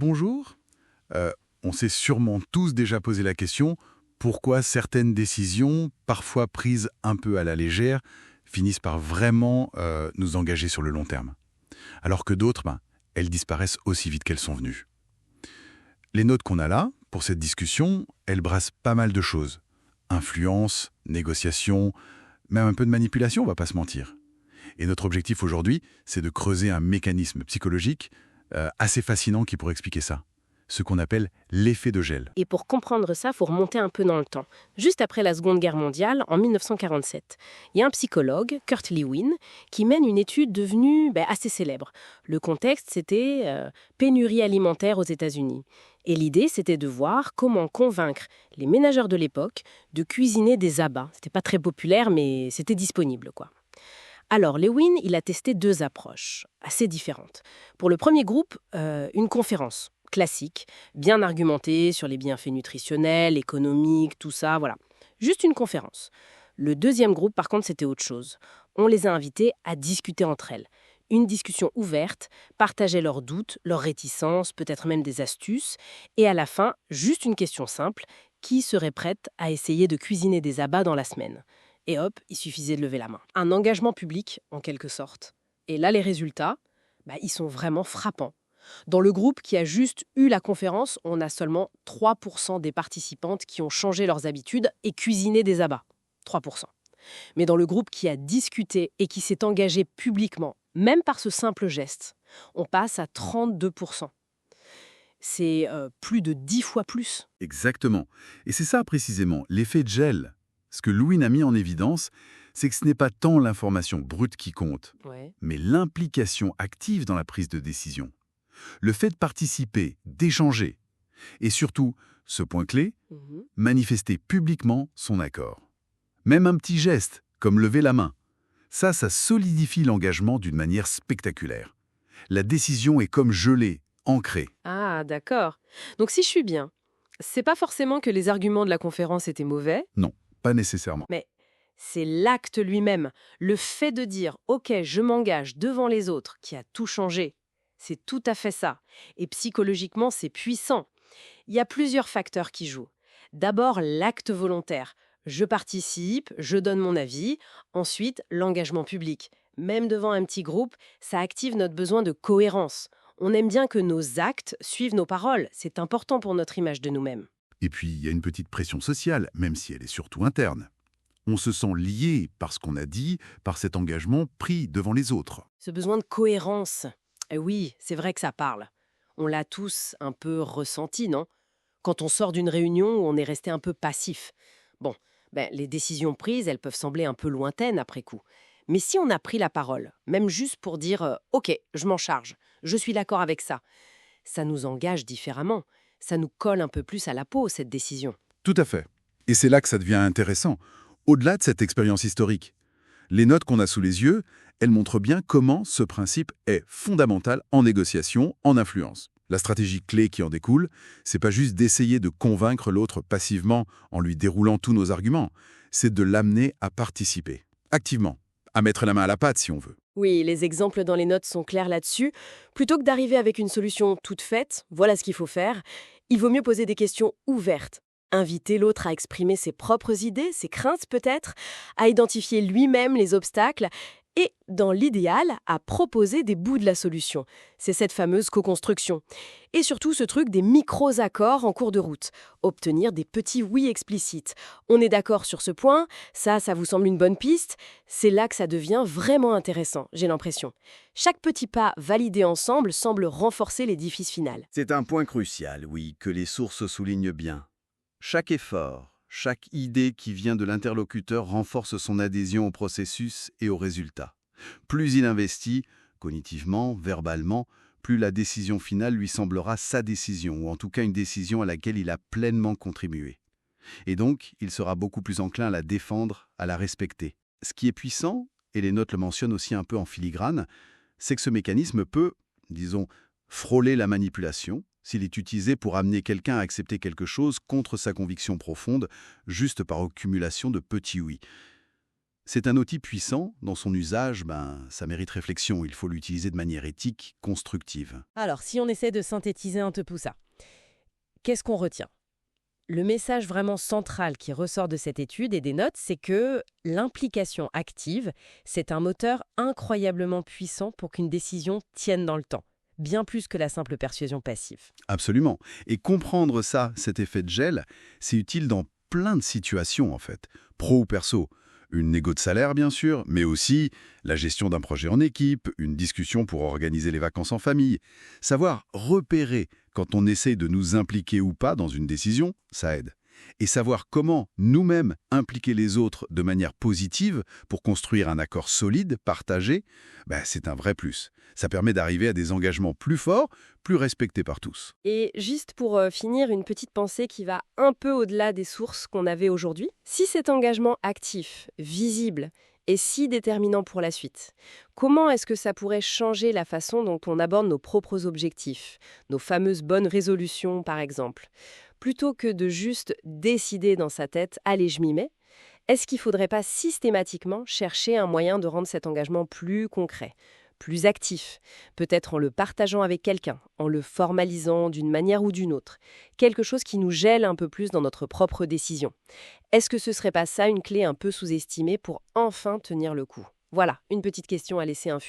bonjour. On s'est sûrement tous déjà posé la question pourquoi certaines décisions, parfois prises un peu à la légère, finissent par vraiment nous engager sur le long terme. Alors que d'autres, elles disparaissent aussi vite qu'elles sont venues. Les notes qu'on a là, pour cette discussion, elles brassent pas mal de choses. Influence, négociation, même un peu de manipulation, on va pas se mentir. Et notre objectif aujourd'hui, c'est de creuser un mécanisme psychologique assez fascinant qui pourrait expliquer ça. Ce qu'on appelle l'effet de gel. Et pour comprendre ça, il faut remonter un peu dans le temps. Juste après la Seconde Guerre mondiale, en 1947, il y a un psychologue, Kurt Lewin, qui mène une étude devenue assez célèbre. Le contexte, c'était pénurie alimentaire aux États-Unis. Et l'idée, c'était de voir comment convaincre les ménageurs de l'époque de cuisiner des abats. C'était pas très populaire, mais c'était disponible, quoi. Alors, Lewin, il a testé deux approches assez différentes. Pour le premier groupe, une conférence classique, bien argumentée sur les bienfaits nutritionnels, économiques, tout ça, voilà. Juste une conférence. Le deuxième groupe, par contre, c'était autre chose. On les a invités à discuter entre elles. Une discussion ouverte, partager leurs doutes, leurs réticences, peut-être même des astuces. Et à la fin, juste une question simple, qui serait prête à essayer de cuisiner des abats dans la semaine ? Et hop, il suffisait de lever la main. Un engagement public, en quelque sorte. Et là, les résultats, ils sont vraiment frappants. Dans le groupe qui a juste eu la conférence, on a seulement 3% des participantes qui ont changé leurs habitudes et cuisiné des abats. 3%. Mais dans le groupe qui a discuté et qui s'est engagé publiquement, même par ce simple geste, on passe à 32%. C'est plus de 10 fois plus. Exactement. Et c'est ça précisément, l'effet de gel. Ce que Lewin a mis en évidence, c'est que ce n'est pas tant l'information brute qui compte, mais l'implication active dans la prise de décision. Le fait de participer, d'échanger. Et surtout, ce point clé, manifester publiquement son accord. Même un petit geste, comme lever la main. Ça solidifie l'engagement d'une manière spectaculaire. La décision est comme gelée, ancrée. Ah, d'accord. Donc si je suis bien, c'est pas forcément que les arguments de la conférence étaient mauvais. Non, pas nécessairement. Mais c'est l'acte lui-même, le fait de dire « Ok, je m'engage devant les autres » qui a tout changé. C'est tout à fait ça. Et psychologiquement, c'est puissant. Il y a plusieurs facteurs qui jouent. D'abord, l'acte volontaire. Je participe, je donne mon avis. Ensuite, l'engagement public. Même devant un petit groupe, ça active notre besoin de cohérence. On aime bien que nos actes suivent nos paroles. C'est important pour notre image de nous-mêmes. Et puis, il y a une petite pression sociale, même si elle est surtout interne. On se sent lié par ce qu'on a dit, par cet engagement pris devant les autres. Ce besoin de cohérence, oui, c'est vrai que ça parle. On l'a tous un peu ressenti, non ? Quand on sort d'une réunion où on est resté un peu passif. Bon, les décisions prises, elles peuvent sembler un peu lointaines après coup. Mais si on a pris la parole, même juste pour dire « Ok, je m'en charge, je suis d'accord avec ça », ça nous engage différemment. Ça nous colle un peu plus à la peau, cette décision. Tout à fait. Et c'est là que ça devient intéressant. Au-delà de cette expérience historique, les notes qu'on a sous les yeux, elles montrent bien comment ce principe est fondamental en négociation, en influence. La stratégie clé qui en découle, c'est pas juste d'essayer de convaincre l'autre passivement en lui déroulant tous nos arguments, c'est de l'amener à participer, activement, à mettre la main à la pâte si on veut. Oui, les exemples dans les notes sont clairs là-dessus. Plutôt que d'arriver avec une solution toute faite, voilà ce qu'il faut faire, il vaut mieux poser des questions ouvertes. Inviter l'autre à exprimer ses propres idées, ses craintes peut-être, à identifier lui-même les obstacles et, dans l'idéal, à proposer des bouts de la solution. C'est cette fameuse co-construction. Et surtout ce truc des micros-accords en cours de route. Obtenir des petits oui explicites. On est d'accord sur ce point, ça vous semble une bonne piste. C'est là que ça devient vraiment intéressant, j'ai l'impression. Chaque petit pas validé ensemble semble renforcer l'édifice final. C'est un point crucial, oui, que les sources soulignent bien. Chaque effort, chaque idée qui vient de l'interlocuteur renforce son adhésion au processus et au résultat. Plus il investit, cognitivement, verbalement, plus la décision finale lui semblera sa décision, ou en tout cas une décision à laquelle il a pleinement contribué. Et donc, il sera beaucoup plus enclin à la défendre, à la respecter. Ce qui est puissant, et les notes le mentionnent aussi un peu en filigrane, c'est que ce mécanisme peut, disons, frôler la manipulation, s'il est utilisé pour amener quelqu'un à accepter quelque chose contre sa conviction profonde, juste par accumulation de petits oui. C'est un outil puissant. Dans son usage, ça mérite réflexion. Il faut l'utiliser de manière éthique, constructive. Alors, si on essaie de synthétiser un peu tout ça, qu'est-ce qu'on retient? Le message vraiment central qui ressort de cette étude et des notes, c'est que l'implication active, c'est un moteur incroyablement puissant pour qu'une décision tienne dans le temps, bien plus que la simple persuasion passive. Absolument. Et comprendre ça, cet effet de gel, c'est utile dans plein de situations en fait, pro ou perso. Une négo de salaire bien sûr, mais aussi la gestion d'un projet en équipe, une discussion pour organiser les vacances en famille. Savoir repérer quand on essaye de nous impliquer ou pas dans une décision, ça aide. Et savoir comment nous-mêmes impliquer les autres de manière positive pour construire un accord solide, partagé, c'est un vrai plus. Ça permet d'arriver à des engagements plus forts, plus respectés par tous. Et juste pour finir, une petite pensée qui va un peu au-delà des sources qu'on avait aujourd'hui. Si cet engagement actif, visible, est si déterminant pour la suite, comment est-ce que ça pourrait changer la façon dont on aborde nos propres objectifs, nos fameuses bonnes résolutions par exemple? Plutôt que de juste décider dans sa tête « allez, je m'y mets », est-ce qu'il ne faudrait pas systématiquement chercher un moyen de rendre cet engagement plus concret, plus actif, peut-être en le partageant avec quelqu'un, en le formalisant d'une manière ou d'une autre, quelque chose qui nous gèle un peu plus dans notre propre décision? Est-ce que ce ne serait pas ça une clé un peu sous-estimée pour enfin tenir le coup? Voilà, une petite question à laisser infuser.